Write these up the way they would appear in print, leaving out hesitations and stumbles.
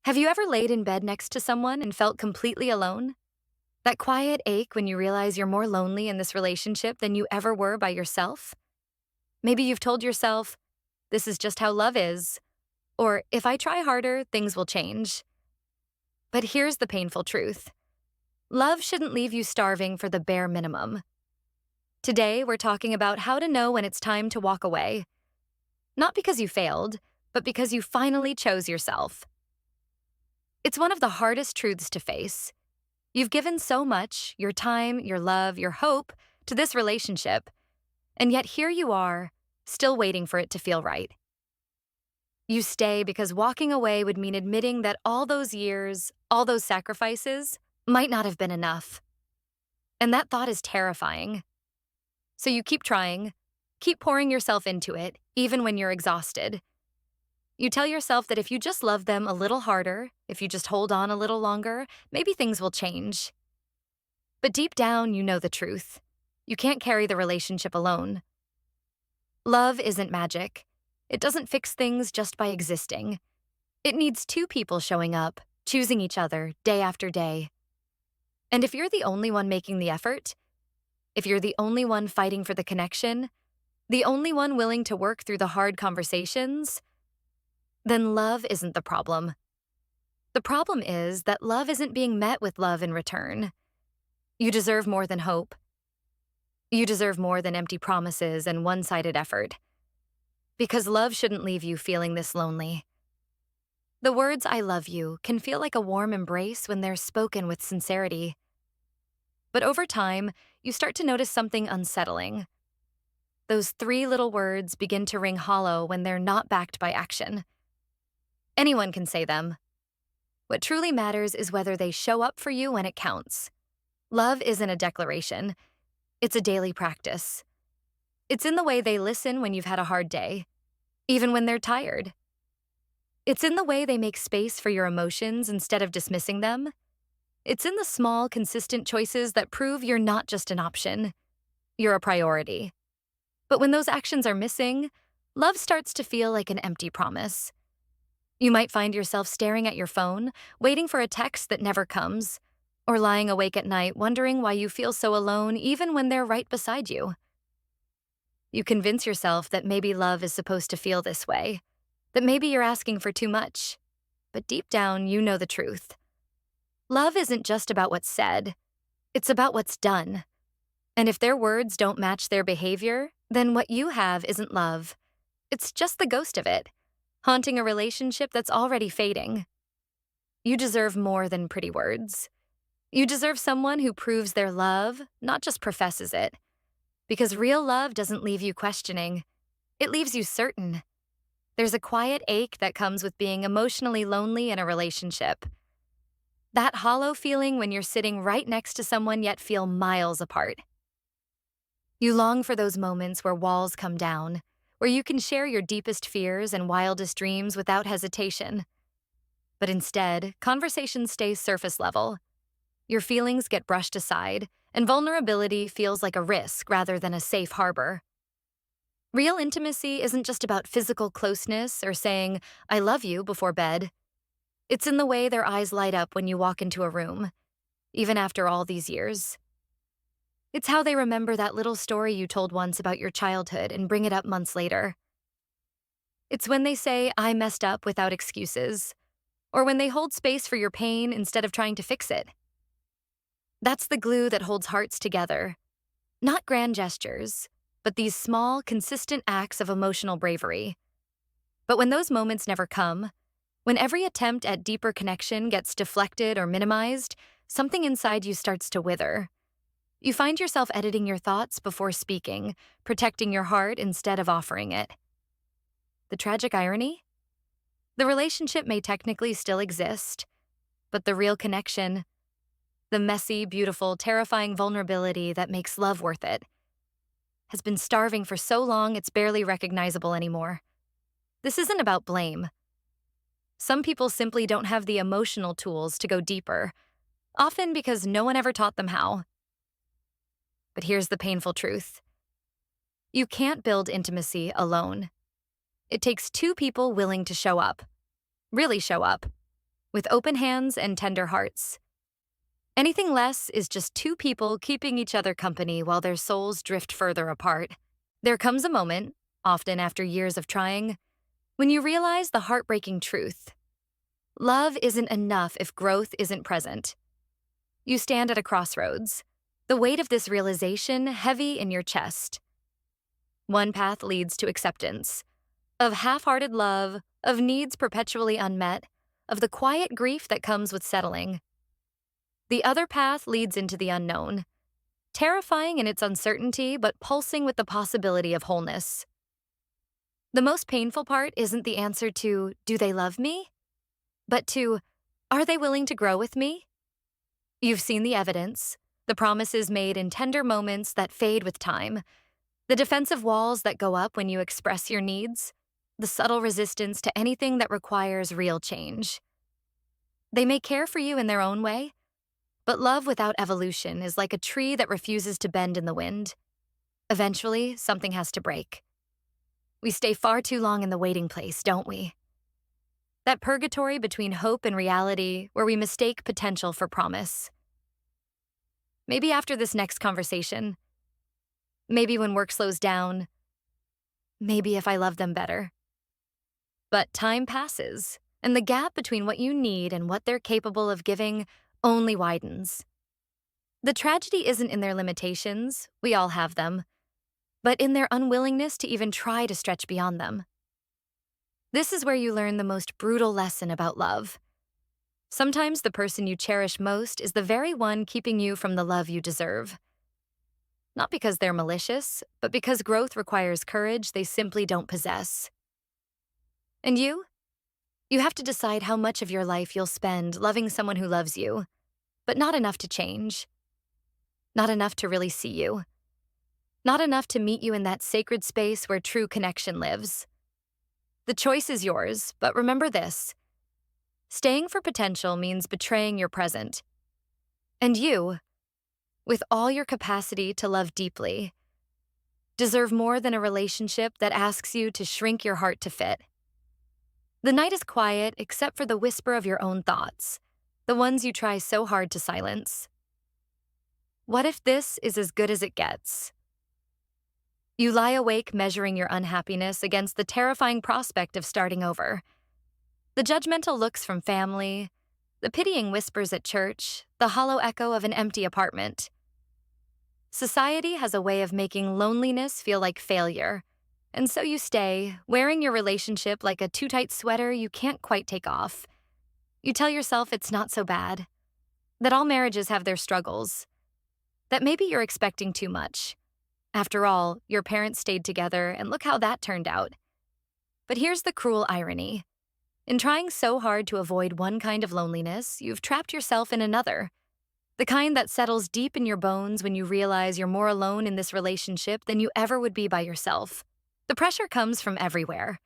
Have you ever laid in bed next to someone and felt completely alone? That quiet ache when you realize you're more lonely in this relationship than you ever were by yourself? Maybe you've told yourself, this is just how love is, or if I try harder, things will change. But here's the painful truth. Love shouldn't leave you starving for the bare minimum. Today, we're talking about how to know when it's time to walk away. Not because you failed, but because you finally chose yourself. It's one of the hardest truths to face. You've given so much, your time, your love, your hope, to this relationship, and yet here you are, still waiting for it to feel right. You stay because walking away would mean admitting that all those years, all those sacrifices, might not have been enough. And that thought is terrifying. So you keep trying, keep pouring yourself into it, even when you're exhausted. You tell yourself that if you just love them a little harder, if you just hold on a little longer, maybe things will change. But deep down, you know the truth. You can't carry the relationship alone. Love isn't magic. It doesn't fix things just by existing. It needs two people showing up, choosing each other day after day. And if you're the only one making the effort, if you're the only one fighting for the connection, the only one willing to work through the hard conversations, then love isn't the problem. The problem is that love isn't being met with love in return. You deserve more than hope. You deserve more than empty promises and one-sided effort. Because love shouldn't leave you feeling this lonely. The words "I love you" can feel like a warm embrace when they're spoken with sincerity. But over time, you start to notice something unsettling. Those three little words begin to ring hollow when they're not backed by action. Anyone can say them. What truly matters is whether they show up for you when it counts. Love isn't a declaration. It's a daily practice. It's in the way they listen when you've had a hard day, even when they're tired. It's in the way they make space for your emotions instead of dismissing them. It's in the small, consistent choices that prove you're not just an option. You're a priority. But when those actions are missing, love starts to feel like an empty promise. You might find yourself staring at your phone, waiting for a text that never comes, or lying awake at night wondering why you feel so alone even when they're right beside you. You convince yourself that maybe love is supposed to feel this way, that maybe you're asking for too much. But deep down, you know the truth. Love isn't just about what's said, it's about what's done. And if their words don't match their behavior, then what you have isn't love. It's just the ghost of it, haunting a relationship that's already fading. You deserve more than pretty words. You deserve someone who proves their love, not just professes it. Because real love doesn't leave you questioning. It leaves you certain. There's a quiet ache that comes with being emotionally lonely in a relationship. That hollow feeling when you're sitting right next to someone yet feel miles apart. You long for those moments where walls come down, where you can share your deepest fears and wildest dreams without hesitation. But instead, conversations stay surface level. Your feelings get brushed aside, and vulnerability feels like a risk rather than a safe harbor. Real intimacy isn't just about physical closeness or saying, "I love you" before bed. It's in the way their eyes light up when you walk into a room, even after all these years. It's how they remember that little story you told once about your childhood and bring it up months later. It's when they say, "I messed up" without excuses, or when they hold space for your pain instead of trying to fix it. That's the glue that holds hearts together. Not grand gestures, but these small, consistent acts of emotional bravery. But when those moments never come, when every attempt at deeper connection gets deflected or minimized, something inside you starts to wither. You find yourself editing your thoughts before speaking, protecting your heart instead of offering it. The tragic irony? The relationship may technically still exist, but the real connection, the messy, beautiful, terrifying vulnerability that makes love worth it, has been starving for so long it's barely recognizable anymore. This isn't about blame. Some people simply don't have the emotional tools to go deeper, often because no one ever taught them how. But here's the painful truth. You can't build intimacy alone. It takes two people willing to show up. Really show up. with open hands and tender hearts. Anything less is just two people keeping each other company while their souls drift further apart. There comes a moment, often after years of trying, when you realize the heartbreaking truth. Love isn't enough if growth isn't present. You stand at a crossroads, the weight of this realization heavy in your chest. One path leads to acceptance, of half-hearted love, of needs perpetually unmet, of the quiet grief that comes with settling. The other path leads into the unknown, terrifying in its uncertainty but pulsing with the possibility of wholeness. The most painful part isn't the answer to, "Do they love me?" but to, "Are they willing to grow with me?" You've seen the evidence, the promises made in tender moments that fade with time, the defensive walls that go up when you express your needs, the subtle resistance to anything that requires real change. They may care for you in their own way, but love without evolution is like a tree that refuses to bend in the wind. Eventually, something has to break. We stay far too long in the waiting place, don't we? That purgatory between hope and reality where we mistake potential for promise. Maybe after this next conversation, maybe when work slows down, maybe if I love them better. But time passes, and the gap between what you need and what they're capable of giving only widens. The tragedy isn't in their limitations, we all have them, but in their unwillingness to even try to stretch beyond them. This is where you learn the most brutal lesson about love. Sometimes the person you cherish most is the very one keeping you from the love you deserve. Not because they're malicious, but because growth requires courage they simply don't possess. And you? You have to decide how much of your life you'll spend loving someone who loves you, but not enough to change. Not enough to really see you. Not enough to meet you in that sacred space where true connection lives. The choice is yours, but remember this. Staying for potential means betraying your present. And you, with all your capacity to love deeply, deserve more than a relationship that asks you to shrink your heart to fit. The night is quiet except for the whisper of your own thoughts, the ones you try so hard to silence. What if this is as good as it gets? You lie awake measuring your unhappiness against the terrifying prospect of starting over. The judgmental looks from family, the pitying whispers at church, the hollow echo of an empty apartment. Society has a way of making loneliness feel like failure, and so you stay, wearing your relationship like a too-tight sweater you can't quite take off. You tell yourself it's not so bad, that all marriages have their struggles, that maybe you're expecting too much. After all, your parents stayed together, and look how that turned out. But here's the cruel irony. In trying so hard to avoid one kind of loneliness, you've trapped yourself in another. The kind that settles deep in your bones when you realize you're more alone in this relationship than you ever would be by yourself. The pressure comes from everywhere.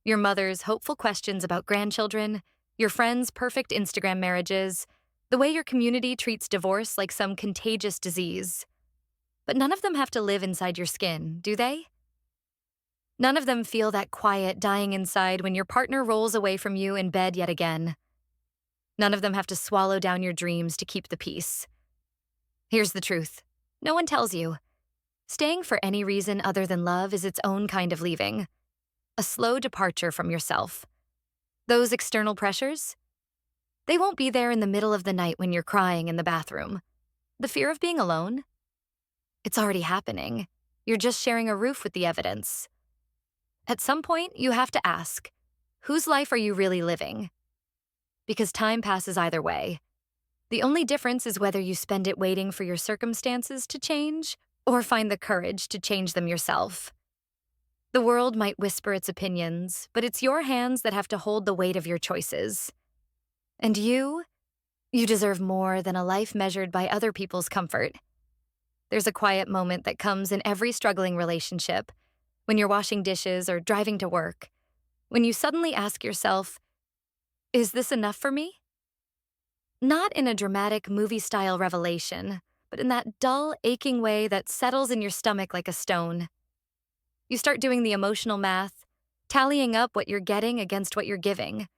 Your mother's hopeful questions about grandchildren, your friends' perfect Instagram marriages, the way your community treats divorce like some contagious disease. But none of them have to live inside your skin, do they? None of them feel that quiet dying inside when your partner rolls away from you in bed yet again. None of them have to swallow down your dreams to keep the peace. Here's the truth. No one tells you. Staying for any reason other than love is its own kind of leaving. A slow departure from yourself. Those external pressures? They won't be there in the middle of the night when you're crying in the bathroom. The fear of being alone? It's already happening. You're just sharing a roof with the evidence. At some point, you have to ask, whose life are you really living? Because time passes either way. The only difference is whether you spend it waiting for your circumstances to change or find the courage to change them yourself. The world might whisper its opinions, but it's your hands that have to hold the weight of your choices. And you deserve more than a life measured by other people's comfort. There's a quiet moment that comes in every struggling relationship, when you're washing dishes or driving to work, when you suddenly ask yourself, is this enough for me? Not in a dramatic movie-style revelation, but in that dull, aching way that settles in your stomach like a stone. You start doing the emotional math, tallying up what you're getting against what you're giving.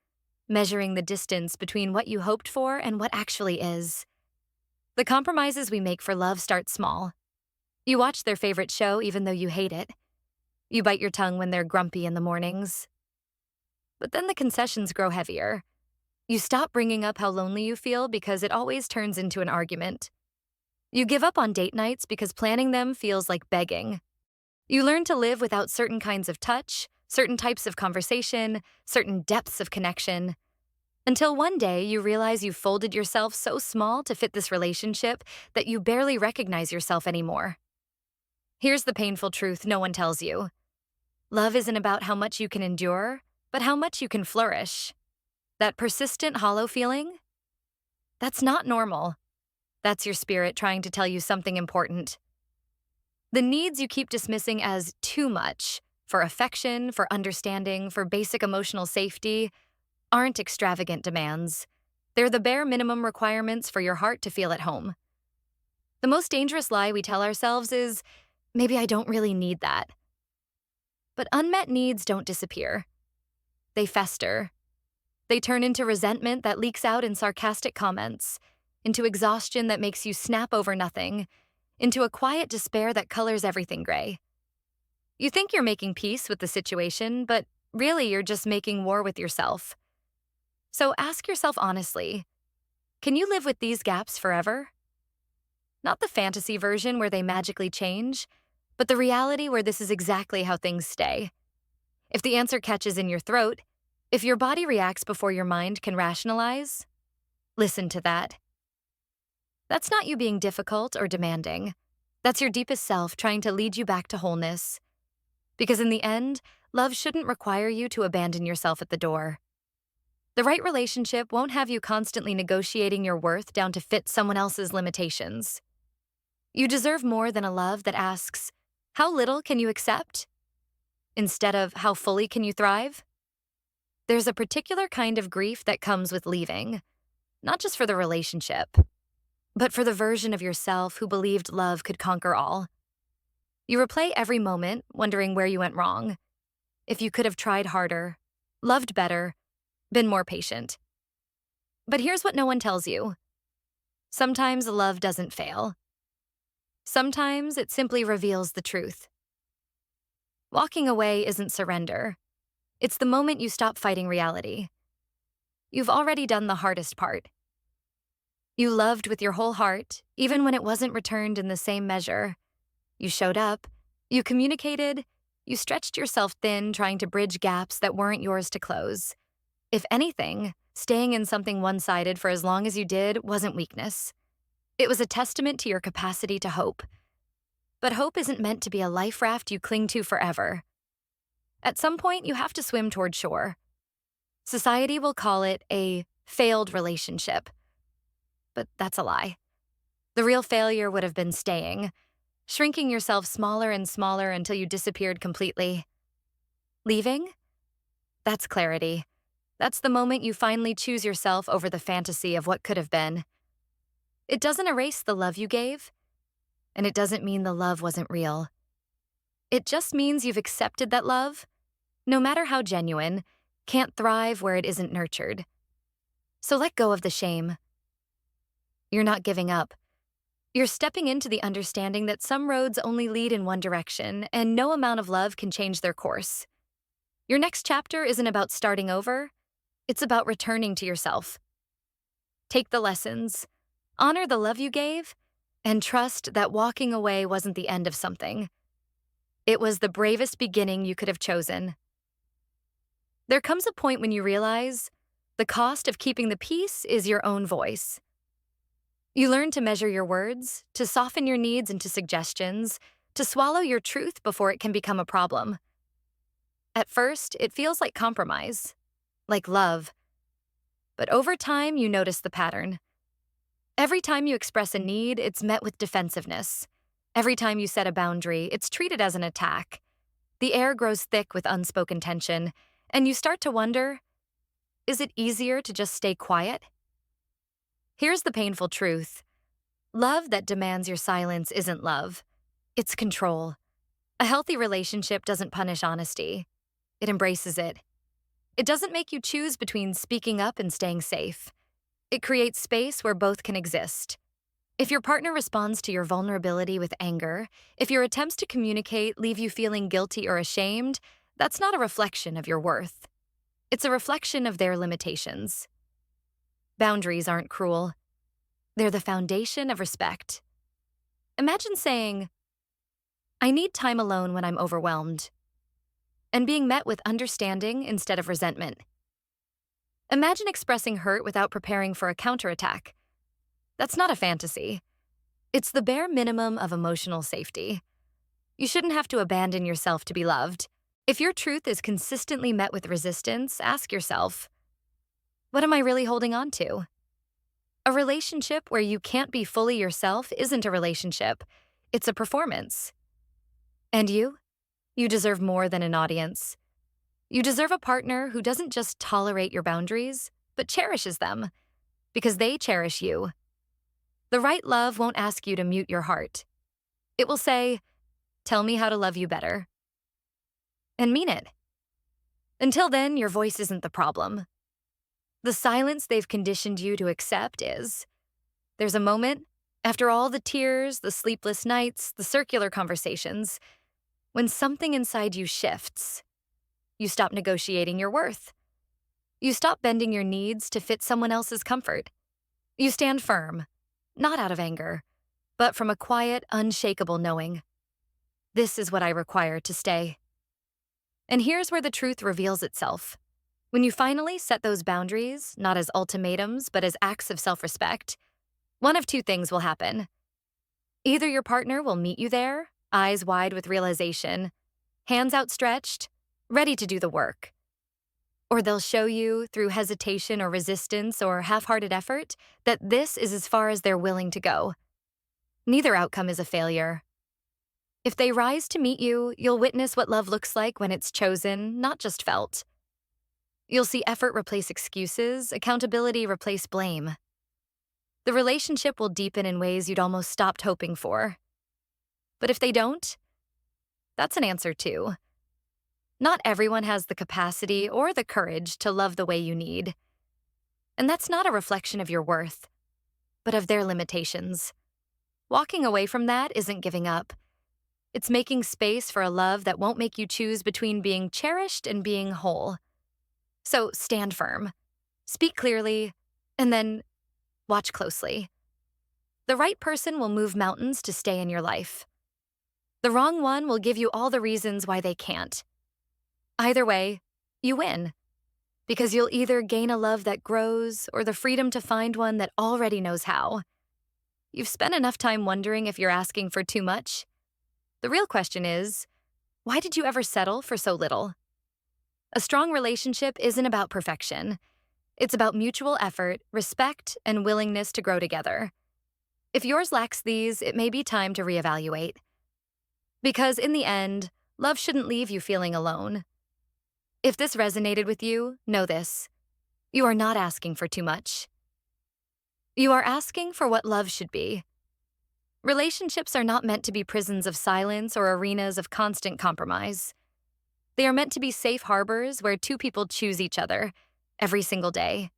measuring the distance between what you hoped for and what actually is. The compromises we make for love start small. You watch their favorite show even though you hate it. You bite your tongue when they're grumpy in the mornings. But then the concessions grow heavier. You stop bringing up how lonely you feel because it always turns into an argument. You give up on date nights because planning them feels like begging. You learn to live without certain kinds of touch, certain types of conversation, certain depths of connection. Until one day you realize you've folded yourself so small to fit this relationship that you barely recognize yourself anymore. Here's the painful truth no one tells you. Love isn't about how much you can endure, but how much you can flourish. That persistent, hollow feeling? That's not normal. That's your spirit trying to tell you something important. The needs you keep dismissing as too much, for affection, for understanding, for basic emotional safety, aren't extravagant demands. They're the bare minimum requirements for your heart to feel at home. The most dangerous lie we tell ourselves is, maybe I don't really need that. But unmet needs don't disappear. They fester. They turn into resentment that leaks out in sarcastic comments, into exhaustion that makes you snap over nothing, into a quiet despair that colors everything gray. You think you're making peace with the situation, but really you're just making war with yourself. So ask yourself honestly, can you live with these gaps forever? Not the fantasy version where they magically change, but the reality where this is exactly how things stay. If the answer catches in your throat, if your body reacts before your mind can rationalize, listen to that. That's not you being difficult or demanding. That's your deepest self trying to lead you back to wholeness. Because in the end, love shouldn't require you to abandon yourself at the door. The right relationship won't have you constantly negotiating your worth down to fit someone else's limitations. You deserve more than a love that asks, how little can you accept? Instead of, how fully can you thrive? There's a particular kind of grief that comes with leaving, not just for the relationship, but for the version of yourself who believed love could conquer all. You replay every moment, wondering where you went wrong, if you could have tried harder, loved better, been more patient. But here's what no one tells you. Sometimes love doesn't fail. Sometimes it simply reveals the truth. Walking away isn't surrender. It's the moment you stop fighting reality. You've already done the hardest part. You loved with your whole heart, even when it wasn't returned in the same measure. You showed up, you communicated, you stretched yourself thin trying to bridge gaps that weren't yours to close. If anything, staying in something one-sided for as long as you did wasn't weakness. It was a testament to your capacity to hope. But hope isn't meant to be a life raft you cling to forever. At some point, you have to swim toward shore. Society will call it a failed relationship. But that's a lie. The real failure would have been staying, shrinking yourself smaller and smaller until you disappeared completely. Leaving? That's clarity. That's the moment you finally choose yourself over the fantasy of what could have been. It doesn't erase the love you gave, and it doesn't mean the love wasn't real. It just means you've accepted that love, no matter how genuine, can't thrive where it isn't nurtured. So let go of the shame. You're not giving up. You're stepping into the understanding that some roads only lead in one direction, and no amount of love can change their course. Your next chapter isn't about starting over. It's about returning to yourself. Take the lessons, honor the love you gave, and trust that walking away wasn't the end of something. It was the bravest beginning you could have chosen. There comes a point when you realize the cost of keeping the peace is your own voice. You learn to measure your words, to soften your needs into suggestions, to swallow your truth before it can become a problem. At first, it feels like compromise, like love. But over time, you notice the pattern. Every time you express a need, it's met with defensiveness. Every time you set a boundary, it's treated as an attack. The air grows thick with unspoken tension, and you start to wonder, is it easier to just stay quiet? Here's the painful truth. Love that demands your silence isn't love. It's control. A healthy relationship doesn't punish honesty. It embraces it. It doesn't make you choose between speaking up and staying safe. It creates space where both can exist. If your partner responds to your vulnerability with anger, if your attempts to communicate leave you feeling guilty or ashamed, that's not a reflection of your worth. It's a reflection of their limitations. Boundaries aren't cruel. They're the foundation of respect. Imagine saying, "I need time alone when I'm overwhelmed," and being met with understanding instead of resentment. Imagine expressing hurt without preparing for a counterattack. That's not a fantasy. It's the bare minimum of emotional safety. You shouldn't have to abandon yourself to be loved. If your truth is consistently met with resistance, ask yourself, what am I really holding on to? A relationship where you can't be fully yourself isn't a relationship. It's a performance. And you? You deserve more than an audience. You deserve a partner who doesn't just tolerate your boundaries, but cherishes them, because they cherish you. The right love won't ask you to mute your heart. It will say, "Tell me how to love you better." And mean it. Until then, your voice isn't the problem. The silence they've conditioned you to accept is. There's a moment, after all the tears, the sleepless nights, the circular conversations, when something inside you shifts. You stop negotiating your worth. You stop bending your needs to fit someone else's comfort. You stand firm, not out of anger, but from a quiet, unshakable knowing. This is what I require to stay. And here's where the truth reveals itself. When you finally set those boundaries, not as ultimatums, but as acts of self-respect, one of two things will happen. Either your partner will meet you there, eyes wide with realization, hands outstretched, ready to do the work. Or they'll show you, through hesitation or resistance or half-hearted effort, that this is as far as they're willing to go. Neither outcome is a failure. If they rise to meet you, you'll witness what love looks like when it's chosen, not just felt. You'll see effort replace excuses, accountability replace blame. The relationship will deepen in ways you'd almost stopped hoping for. But if they don't, that's an answer too. Not everyone has the capacity or the courage to love the way you need. And that's not a reflection of your worth, but of their limitations. Walking away from that isn't giving up. It's making space for a love that won't make you choose between being cherished and being whole. So stand firm, speak clearly, and then watch closely. The right person will move mountains to stay in your life. The wrong one will give you all the reasons why they can't. Either way, you win, because you'll either gain a love that grows or the freedom to find one that already knows how. You've spent enough time wondering if you're asking for too much. The real question is, why did you ever settle for so little? A strong relationship isn't about perfection. It's about mutual effort, respect, and willingness to grow together. If yours lacks these, it may be time to reevaluate. Because in the end, love shouldn't leave you feeling alone. If this resonated with you, know this. You are not asking for too much. You are asking for what love should be. Relationships are not meant to be prisons of silence or arenas of constant compromise. They are meant to be safe harbors where two people choose each other every single day.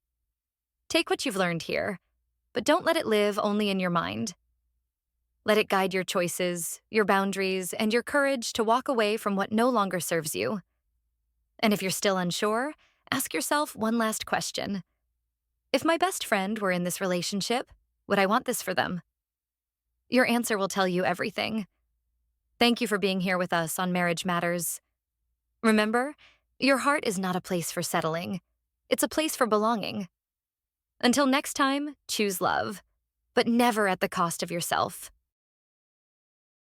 Take what you've learned here, but don't let it live only in your mind. Let it guide your choices, your boundaries, and your courage to walk away from what no longer serves you. And if you're still unsure, ask yourself one last question. If my best friend were in this relationship, would I want this for them? Your answer will tell you everything. Thank you for being here with us on Marriage Matters. Remember, your heart is not a place for settling. It's a place for belonging. Until next time, choose love, but never at the cost of yourself.